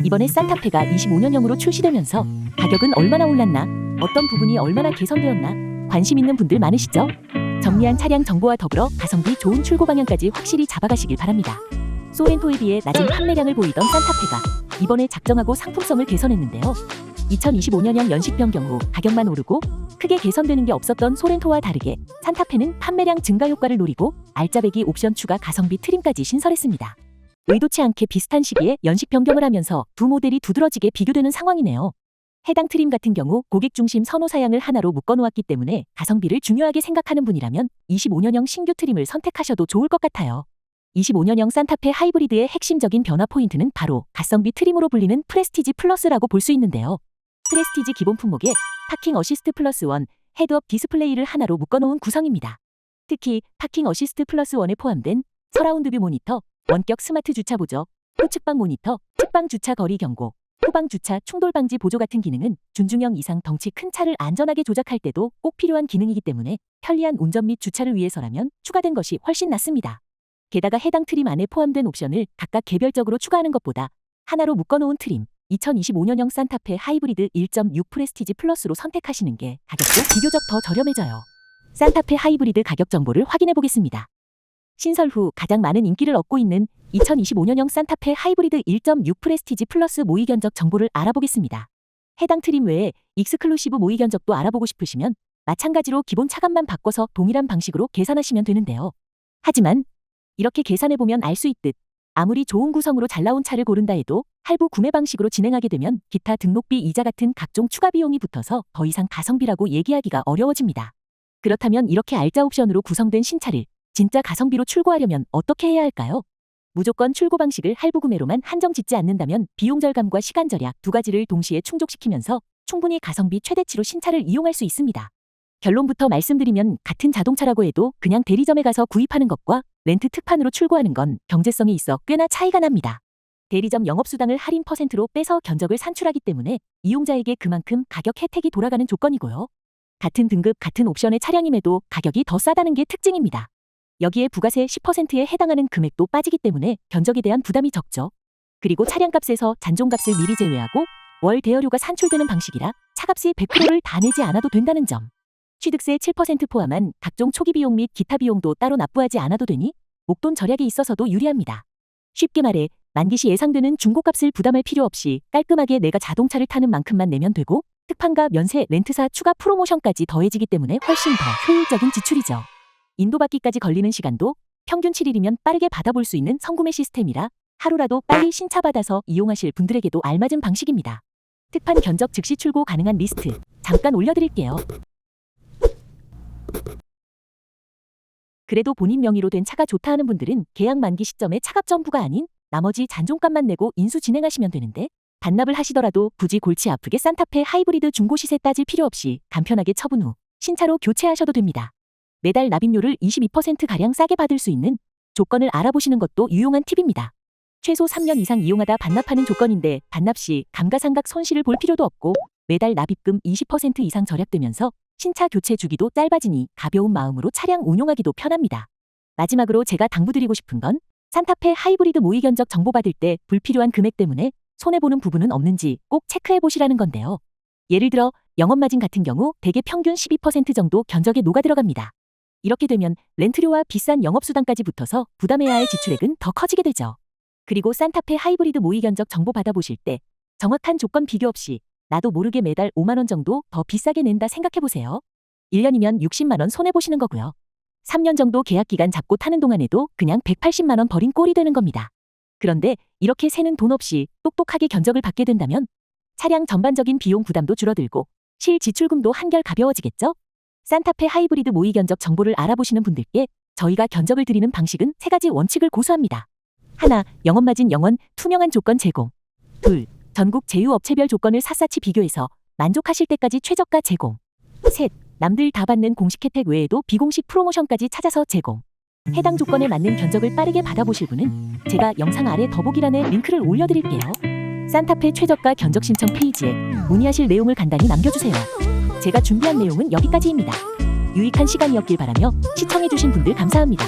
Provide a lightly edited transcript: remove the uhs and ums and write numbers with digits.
이번에 산타페가 25년형으로 출시되면서 가격은 얼마나 올랐나, 어떤 부분이 얼마나 개선되었나 관심 있는 분들 많으시죠? 정리한 차량 정보와 더불어 가성비 좋은 출고 방향까지 확실히 잡아가시길 바랍니다. 소렌토에 비해 낮은 판매량을 보이던 산타페가 이번에 작정하고 상품성을 개선했는데요. 2025년형 연식병 경우 가격만 오르고 크게 개선되는 게 없었던 소렌토와 다르게 산타페는 판매량 증가 효과를 노리고 알짜배기 옵션 추가 가성비 트림까지 신설했습니다. 의도치 않게 비슷한 시기에 연식 변경을 하면서 두 모델이 두드러지게 비교되는 상황이네요. 해당 트림 같은 경우 고객 중심 선호 사양을 하나로 묶어놓았기 때문에 가성비를 중요하게 생각하는 분이라면 25년형 신규 트림을 선택하셔도 좋을 것 같아요. 25년형 산타페 하이브리드의 핵심적인 변화 포인트는 바로 가성비 트림으로 불리는 프레스티지 플러스라고 볼 수 있는데요. 프레스티지 기본 품목에 파킹 어시스트 플러스 1, 헤드업 디스플레이를 하나로 묶어놓은 구성입니다. 특히 파킹 어시스트 플러스 1에 포함된 서라운드뷰 모니터, 원격 스마트 주차 보조, 후측방 모니터, 측방 주차 거리 경고, 후방 주차 충돌 방지 보조 같은 기능은 준중형 이상 덩치 큰 차를 안전하게 조작할 때도 꼭 필요한 기능이기 때문에 편리한 운전 및 주차를 위해서라면 추가된 것이 훨씬 낫습니다. 게다가 해당 트림 안에 포함된 옵션을 각각 개별적으로 추가하는 것보다 하나로 묶어놓은 트림, 2025년형 산타페 하이브리드 1.6 프레스티지 플러스로 선택하시는 게 가격도 비교적 더 저렴해져요. 산타페 하이브리드 가격 정보를 확인해 보겠습니다. 신설 후 가장 많은 인기를 얻고 있는 2025년형 산타페 하이브리드 1.6 프레스티지 플러스 모의 견적 정보를 알아보겠습니다. 해당 트림 외에 익스클루시브 모의 견적도 알아보고 싶으시면 마찬가지로 기본 차감만 바꿔서 동일한 방식으로 계산하시면 되는데요. 하지만 이렇게 계산해보면 알 수 있듯 아무리 좋은 구성으로 잘 나온 차를 고른다 해도 할부 구매 방식으로 진행하게 되면 기타 등록비 이자 같은 각종 추가 비용이 붙어서 더 이상 가성비라고 얘기하기가 어려워집니다. 그렇다면 이렇게 알짜 옵션으로 구성된 신차를 진짜 가성비로 출고하려면 어떻게 해야 할까요? 무조건 출고 방식을 할부 구매로만 한정 짓지 않는다면 비용 절감과 시간 절약 두 가지를 동시에 충족시키면서 충분히 가성비 최대치로 신차를 이용할 수 있습니다. 결론부터 말씀드리면 같은 자동차라고 해도 그냥 대리점에 가서 구입하는 것과 렌트 특판으로 출고하는 건 경제성이 있어 꽤나 차이가 납니다. 대리점 영업수당을 할인 %로 빼서 견적을 산출하기 때문에 이용자에게 그만큼 가격 혜택이 돌아가는 조건이고요. 같은 등급 같은 옵션의 차량임에도 가격이 더 싸다는 게 특징입니다. 여기에 부가세 10%에 해당하는 금액도 빠지기 때문에 견적에 대한 부담이 적죠. 그리고 차량값에서 잔존값을 미리 제외하고 월 대여료가 산출되는 방식이라 차값의 100%를 다 내지 않아도 된다는 점. 취득세 7% 포함한 각종 초기 비용 및 기타 비용도 따로 납부하지 않아도 되니 목돈 절약이 있어서도 유리합니다. 쉽게 말해 만기 시 예상되는 중고값을 부담할 필요 없이 깔끔하게 내가 자동차를 타는 만큼만 내면 되고 특판과 면세, 렌트사 추가 프로모션까지 더해지기 때문에 훨씬 더 효율적인 지출이죠. 인도받기까지 걸리는 시간도 평균 7일이면 빠르게 받아볼 수 있는 선구매 시스템이라 하루라도 빨리 신차 받아서 이용하실 분들에게도 알맞은 방식입니다. 특판 견적 즉시 출고 가능한 리스트 잠깐 올려드릴게요. 그래도 본인 명의로 된 차가 좋다 하는 분들은 계약 만기 시점에 차값 전부가 아닌 나머지 잔존값만 내고 인수 진행하시면 되는데 반납을 하시더라도 굳이 골치 아프게 산타페 하이브리드 중고 시세 따질 필요 없이 간편하게 처분 후 신차로 교체하셔도 됩니다. 매달 납입료를 22%가량 싸게 받을 수 있는 조건을 알아보시는 것도 유용한 팁입니다. 최소 3년 이상 이용하다 반납하는 조건인데 반납 시 감가상각 손실을 볼 필요도 없고 매달 납입금 20% 이상 절약되면서 신차 교체 주기도 짧아지니 가벼운 마음으로 차량 운용하기도 편합니다. 마지막으로 제가 당부드리고 싶은 건 산타페 하이브리드 모의 견적 정보 받을 때 불필요한 금액 때문에 손해보는 부분은 없는지 꼭 체크해보시라는 건데요. 예를 들어 영업마진 같은 경우 대개 평균 12% 정도 견적에 녹아들어갑니다. 이렇게 되면 렌트료와 비싼 영업수당까지 붙어서 부담해야 할 지출액은 더 커지게 되죠. 그리고 산타페 하이브리드 모의 견적 정보 받아보실 때 정확한 조건 비교 없이 나도 모르게 매달 5만 원 정도 더 비싸게 낸다 생각해보세요. 1년이면 60만 원 손해보시는 거고요. 3년 정도 계약기간 잡고 타는 동안에도 그냥 180만 원 버린 꼴이 되는 겁니다. 그런데 이렇게 새는 돈 없이 똑똑하게 견적을 받게 된다면 차량 전반적인 비용 부담도 줄어들고 실지출금도 한결 가벼워지겠죠? 산타페 하이브리드 모의 견적 정보를 알아보시는 분들께 저희가 견적을 드리는 방식은 3가지 원칙을 고수합니다. 1. 영업마진 0원 투명한 조건 제공. 2. 전국 제휴업체별 조건을 샅샅이 비교해서 만족하실 때까지 최저가 제공. 3. 남들 다 받는 공식 혜택 외에도 비공식 프로모션까지 찾아서 제공. 해당 조건에 맞는 견적을 빠르게 받아보실 분은 제가 영상 아래 더보기란에 링크를 올려드릴게요. 산타페 최저가 견적 신청 페이지에 문의하실 내용을 간단히 남겨주세요. 제가 준비한 내용은 여기까지입니다. 유익한 시간이었길 바라며 시청해주신 분들 감사합니다.